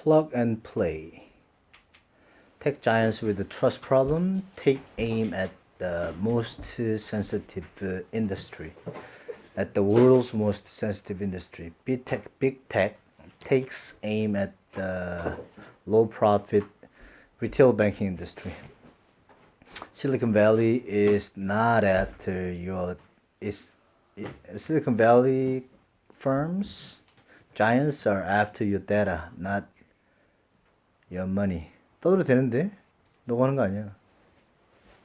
Plug and play. Tech giants with the trust problem take aim at the most sensitive industry, at the world's most sensitive industry. Big tech takes aim at the low profit retail banking industry. Silicon Valley is not after your is Silicon Valley firms giants are after your data, not your money. 떠들어도 되는데 너가 하는 거 아니야.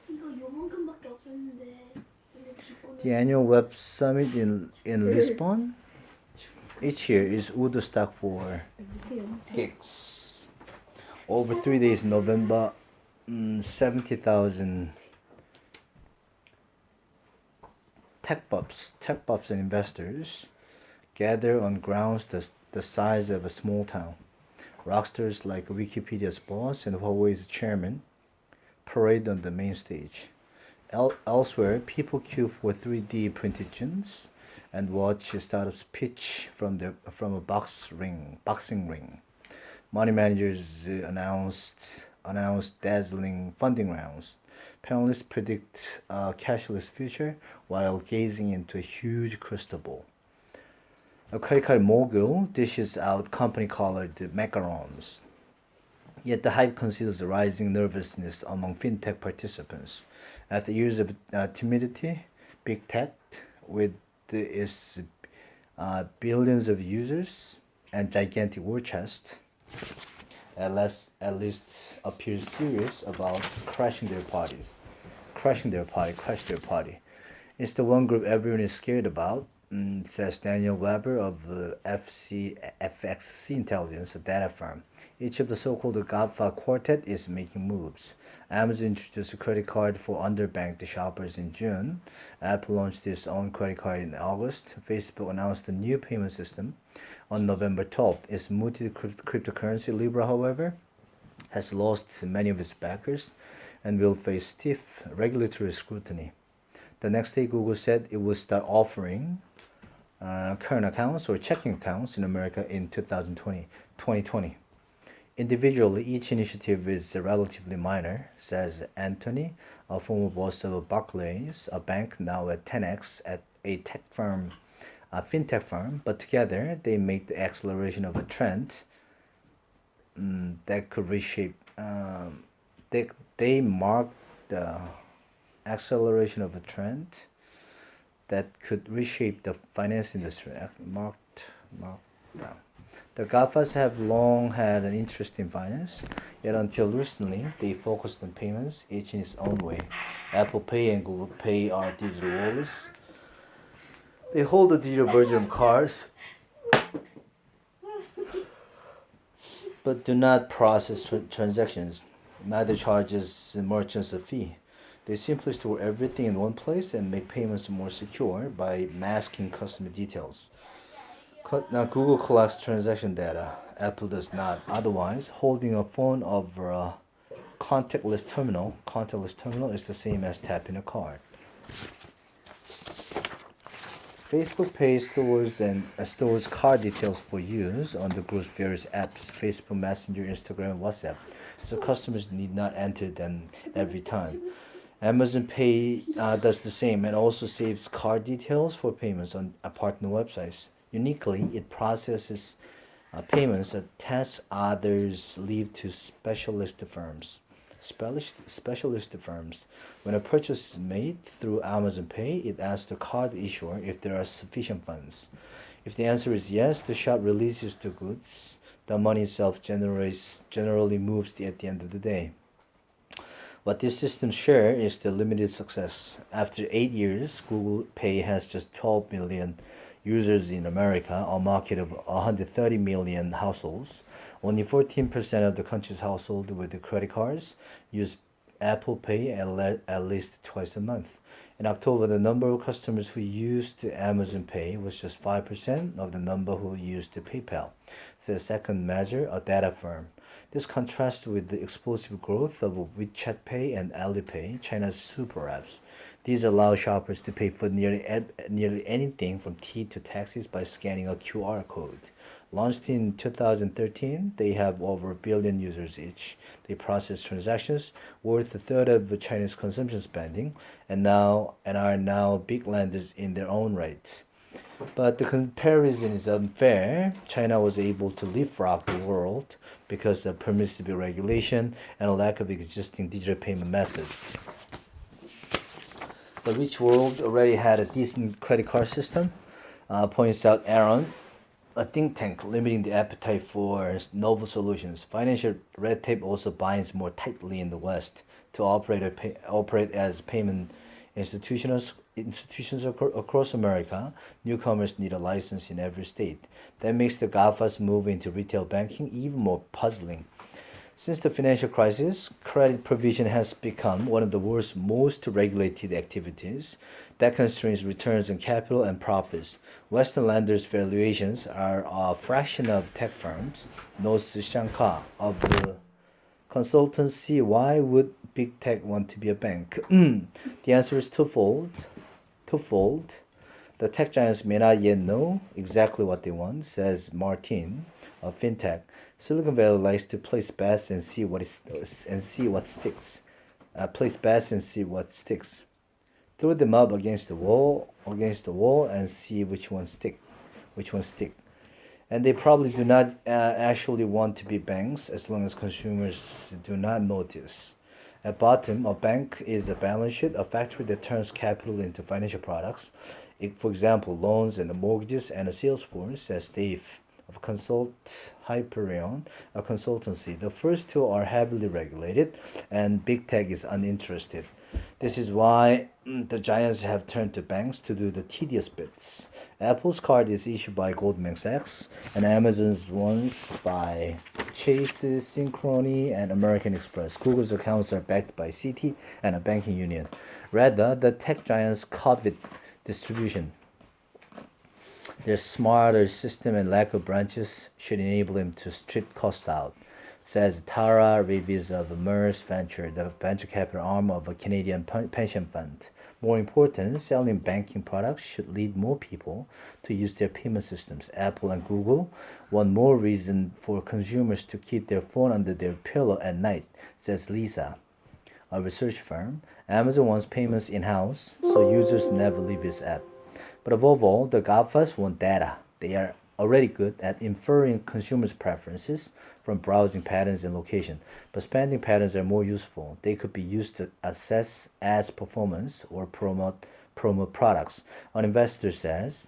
이거 요만큼밖에 없었는데 근데 주권을 The annual Web Summit in Lisbon each year is Woodstock for gigs. Over 3 days in November, 70,000 tech buffs and investors gather on grounds the size of a small town. Rockstars like Wikipedia's boss and Huawei's chairman parade on the main stage. Elsewhere, people queue for 3D printed gins and watch startups pitch from a boxing ring. Money managers announced dazzling funding rounds. Panelists predict a cashless future while gazing into a huge crystal ball. A credit card mogul dishes out company colored macarons. Yet the hype conceals a rising nervousness among fintech participants. After years of timidity, big tech, with its billions of users and gigantic war chest, at least appears serious about crash their party. It's the one group everyone is scared about, says Daniel Weber of FXC Intelligence, a data firm. Each of the so-called GAFA quartet is making moves. Amazon introduced a credit card for underbanked shoppers in June. Apple launched its own credit card in August. Facebook announced a new payment system on November 12th. Its cryptocurrency Libra, however, has lost many of its backers and will face stiff regulatory scrutiny. The next day, Google said it would start offering current accounts or checking accounts in America in 2020. Individually, each initiative is relatively minor, says Anthony, a former boss of Barclays, a bank now at 10x at a fintech firm, but together they make the acceleration of a trend that could reshape. They mark the acceleration of a trend that could reshape the finance industry. Marked down. The GAFAs have long had an interest in finance, yet until recently they focused on payments, each in its own way. Apple Pay and Google Pay are digital wallets. They hold the digital version of cards, but do not process transactions. Neither charges merchants a fee. They simply store everything in one place and make payments more secure by masking customer details. Now, Google collects transaction data. Apple does not. Otherwise, holding a phone over a contactless terminal is the same as tapping a card. Facebook Pay stores card details for use on the group's various apps, Facebook Messenger, Instagram, and WhatsApp, so customers need not enter them every time. Amazon Pay does the same and also saves card details for payments on partner websites. Uniquely, it processes payments that tasks others leave to specialist firms. When a purchase is made through Amazon Pay, it asks the card issuer if there are sufficient funds. If the answer is yes, the shop releases the goods. The money itself generally moves at the end of the day. What these systems share is the limited success. After 8 years, Google Pay has just 12 million users in America, a market of 130 million households. Only 14% of the country's households with credit cards use Apple Pay at least twice a month. In October, the number of customers who used Amazon Pay was just 5% of the number who used PayPal, says Second Measure, a data firm. This contrasts with the explosive growth of WeChat Pay and Alipay, China's super apps. These allow shoppers to pay for nearly anything from tea to taxis by scanning a QR code. Launched in 2013, they have over a billion users each. They process transactions worth a third of the Chinese consumption spending, and are now big lenders in their own right. But the comparison is unfair. China was able to leapfrog the world because of permissive regulation and a lack of existing digital payment methods. The rich world already had a decent credit card system, points out Aaron, a think tank limiting the appetite for novel solutions. Financial red tape also binds more tightly in the West to operate as payment institutions across America. Newcomers need a license in every state. That makes the GAFA's move into retail banking even more puzzling. Since the financial crisis, credit provision has become one of the world's most regulated activities that constrains returns on capital and profits. Western lenders' valuations are a fraction of tech firms, notes Shankar of the consultancy. Why would big tech want to be a bank? The answer is twofold. The tech giants may not yet know exactly what they want, says Martin of FinTech. Silicon Valley likes to place bets and see what sticks. Place bets and see what sticks. Throw them up against the wall, and see which ones stick. And they probably do not actually want to be banks as long as consumers do not notice. At bottom, a bank is a balance sheet, a factory that turns capital into financial products. For example, loans and mortgages, and a sales force, as Dave of Consult Hyperion, a consultancy. The first two are heavily regulated, and big tech is uninterested. This is why the giants have turned to banks to do the tedious bits. Apple's card is issued by Goldman Sachs, and Amazon's ones by Chase, Synchrony, and American Express. Google's accounts are backed by Citi and a banking union. Rather, the tech giants covet distribution. Their smarter system and lack of branches should enable them to strip costs out, says Tara Reeves of Merce Venture, the venture capital arm of a Canadian pension fund. More important, selling banking products should lead more people to use their payment systems. Apple and Google want more reason for consumers to keep their phone under their pillow at night, says Lisa, a research firm. Amazon wants payments in-house, so users never leave its app. But above all, the GAFAs want data. They are already good at inferring consumers' preferences from browsing patterns and location, but spending patterns are more useful. They could be used to assess ads performance or promote products. An investor says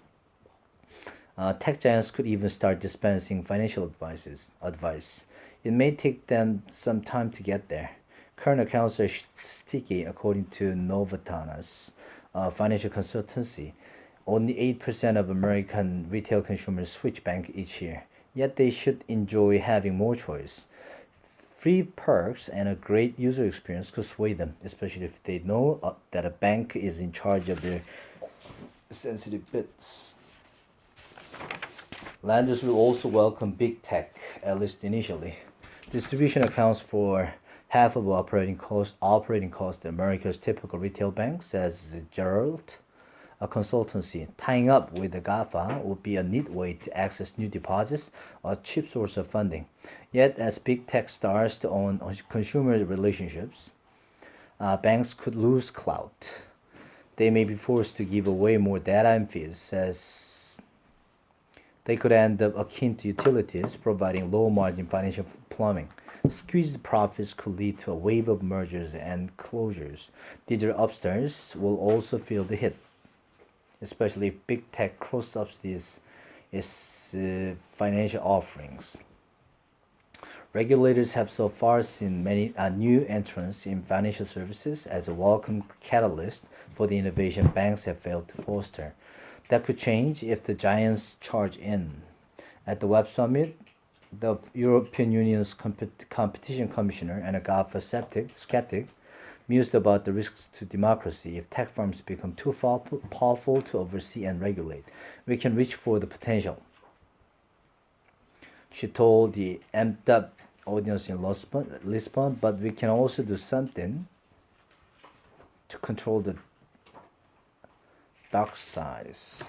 tech giants could even start dispensing financial advice. It may take them some time to get there. Current accounts are sticky, according to Novatanas, financial consultancy. Only 8% of American retail consumers switch bank each year, yet they should enjoy having more choice. Free perks and a great user experience could sway them, especially if they know that a bank is in charge of their sensitive bits. Lenders will also welcome big tech, at least initially. Distribution accounts for half of operating cost at America's typical retail bank, says Gerald, a consultancy. Tying up with the GAFA would be a neat way to access new deposits or a cheap source of funding. Yet, as big tech starts to own consumer relationships, banks could lose clout. They may be forced to give away more data and fees, as they could end up akin to utilities, providing low-margin financial plumbing. Squeezed profits could lead to a wave of mergers and closures. Digital upstarts will also feel the hit, especially if big tech cross-subsidies its financial offerings. Regulators have so far seen many new entrants in financial services as a welcome catalyst for the innovation banks have failed to foster. That could change if the giants charge in. At the Web Summit, the European Union's competition commissioner and a GAFA skeptic mused about the risks to democracy if tech firms become too powerful to oversee and regulate. We can reach for the potential, she told the amped-up audience in Lisbon, but we can also do something to control the dark sides.